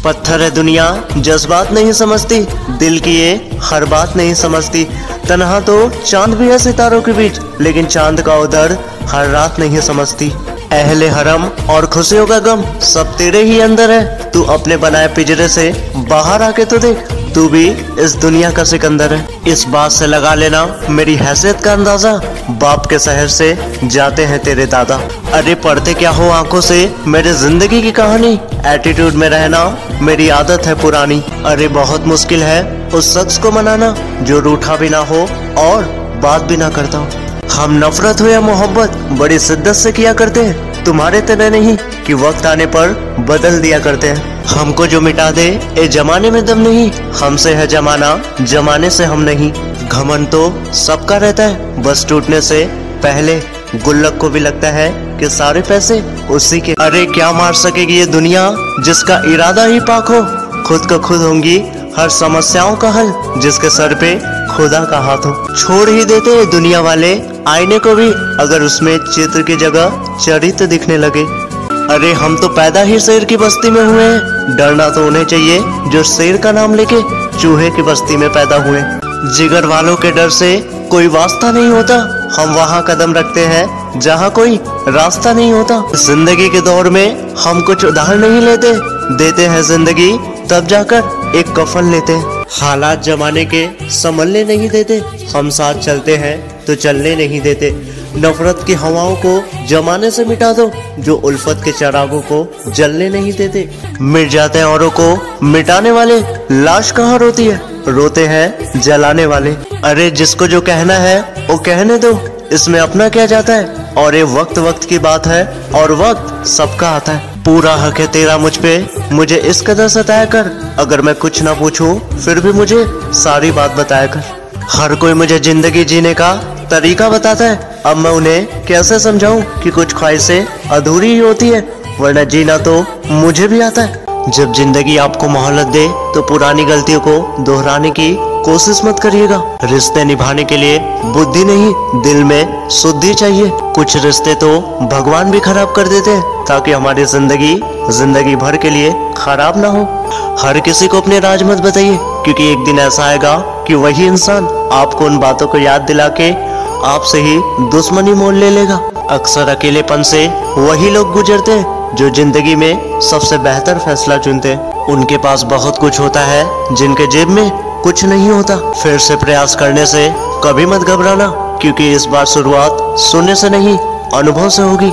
पत्थर है दुनिया जज्बात नहीं समझती, दिल की ये हर बात नहीं समझती। तन्हा तो चांद भी है सितारों के बीच, लेकिन चांद का उधर हर रात नहीं समझती। अहले हरम और खुशियों का गम सब तेरे ही अंदर है। तू अपने बनाए पिंजरे से बाहर आके तो देख, तू भी इस दुनिया का सिकंदर है। इस बात से लगा लेना मेरी हैसियत का अंदाजा, बाप के शहर से जाते हैं तेरे दादा। अरे पढ़ते क्या हो आंखों से मेरे जिंदगी की कहानी, एटीट्यूड में रहना मेरी आदत है पुरानी। अरे बहुत मुश्किल है उस शख्स को मनाना जो रूठा भी ना हो और बात भी ना करता हो। हम नफरत हो या मोहब्बत बड़ी शिद्दत से किया करते हैं, तुम्हारे तरह नहीं कि वक्त आने पर बदल दिया करते हैं। हमको जो मिटा दे ए जमाने में दम नहीं, हमसे है जमाना जमाने से हम नहीं। घमंड तो सबका रहता है, बस टूटने से पहले गुल्लक को भी लगता है कि सारे पैसे उसी के। अरे क्या मार सकेगी ये दुनिया जिसका इरादा ही पाक हो, खुद को खुद होंगी हर समस्याओं का हल जिसके सर पे खुदा का हाथ हो। छोड़ ही देते हैं दुनिया वाले आईने को भी, अगर उसमें चित्र की जगह चरित्र दिखने लगे। अरे हम तो पैदा ही शेर की बस्ती में हुए हैं, डरना तो उन्हें चाहिए जो शेर का नाम लेके चूहे की बस्ती में पैदा हुए। जिगर वालों के डर से कोई वास्ता नहीं होता, हम वहाँ कदम रखते हैं जहाँ कोई रास्ता नहीं होता। जिंदगी के दौर में हम कुछ उधार नहीं लेते, देते हैं जिंदगी तब जाकर एक कफन लेते हैं। हालात जमाने के संभलने नहीं देते, हम साथ चलते हैं तो चलने नहीं देते। नफरत की हवाओं को जमाने से मिटा दो, जो उल्फत के चिरागों को जलने नहीं देते। मिट जाते हैं औरों को मिटाने वाले, लाश कहाँ रोती है, रोते हैं जलाने वाले। अरे जिसको जो कहना है वो कहने दो, इसमें अपना क्या जाता है। और ये वक्त वक्त की बात है और वक्त सबका आता है। पूरा हक है तेरा मुझ पे, मुझे इस कदर सताया कर, अगर मैं कुछ ना पूछूं फिर भी मुझे सारी बात बताया कर। हर कोई मुझे जिंदगी जीने का तरीका बताता है, अब मैं उन्हें कैसे समझाऊं कि कुछ ख्वाहिशें अधूरी ही होती है, वरना जीना तो मुझे भी आता है। जब जिंदगी आपको मोहलत दे तो पुरानी गलतियों को दोहराने की कोशिश मत करिएगा। रिश्ते निभाने के लिए बुद्धि नहीं दिल में शुद्धि चाहिए। कुछ रिश्ते तो भगवान भी खराब कर देते हैं ताकि हमारी जिंदगी भर के लिए खराब ना हो। हर किसी को अपने राज मत बताइए, क्योंकि एक दिन ऐसा आएगा कि वही इंसान आपको उन बातों को याद दिला के आपसे ही दुश्मनी मोल ले लेगा। अक्सर अकेलेपन से वही लोग गुजरते हैं जो जिंदगी में सबसे बेहतर फैसला चुनते हैं। उनके पास बहुत कुछ होता है जिनके जेब में कुछ नहीं होता। फिर से प्रयास करने से कभी मत घबराना, क्योंकि इस बार शुरुआत सुनने से नहीं अनुभव से होगी।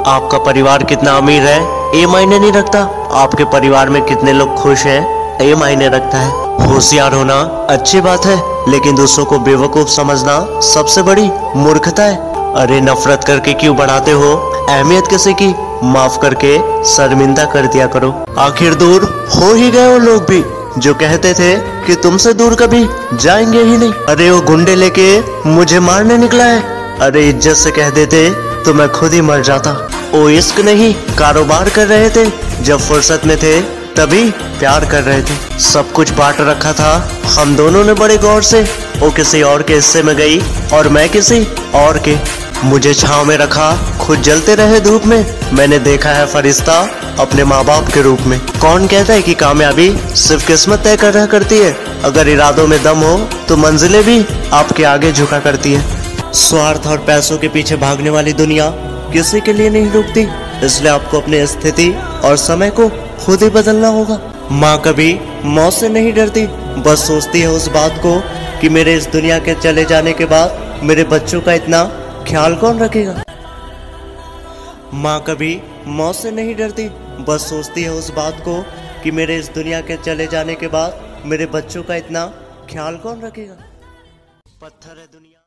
आपका परिवार कितना अमीर है ये मायने नहीं रखता, आपके परिवार में कितने लोग खुश हैं ये मायने रखता है। होशियार होना अच्छी बात है, लेकिन दूसरों को बेवकूफ समझना सबसे बड़ी मूर्खता है। अरे नफरत करके क्यों बढ़ाते हो अहमियत किसी की, माफ करके शर्मिंदा कर दिया करो। आखिर दूर हो ही गए वो लोग भी जो कहते थे कि तुमसे दूर कभी जाएंगे ही नहीं। अरे वो गुंडे लेके मुझे मारने निकला है, अरे इज्जत से कह देते तो मैं खुद ही मर जाता। वो इश्क नहीं कारोबार कर रहे थे, जब फुर्सत में थे तभी प्यार कर रहे थे। सब कुछ बांट रखा था हम दोनों ने बड़े गौर से, वो किसी और के हिस्से में गई और मैं किसी और के। मुझे छांव में रखा खुद जलते रहे धूप में, मैंने देखा है फरिश्ता अपने माँ बाप के रूप में। कौन कहता है कि कामयाबी सिर्फ किस्मत तय कर रहा करती है, अगर इरादों में दम हो तो मंजिलें भी आपके आगे झुका करती है। स्वार्थ और पैसों के पीछे भागने वाली दुनिया किसी के लिए नहीं रुकती, इसलिए आपको अपनी स्थिति और समय को खुद ही बदलना होगा। माँ कभी मौत से नहीं डरती, बस सोचती है उस बात को कि मेरे इस दुनिया के चले जाने के बाद मेरे बच्चों का इतना ख्याल कौन रखेगा। माँ कभी मौत से नहीं डरती, बस सोचती है उस बात को कि मेरे इस दुनिया के चले जाने के बाद मेरे बच्चों का इतना ख्याल कौन रखेगा। पत्थर है दुनिया।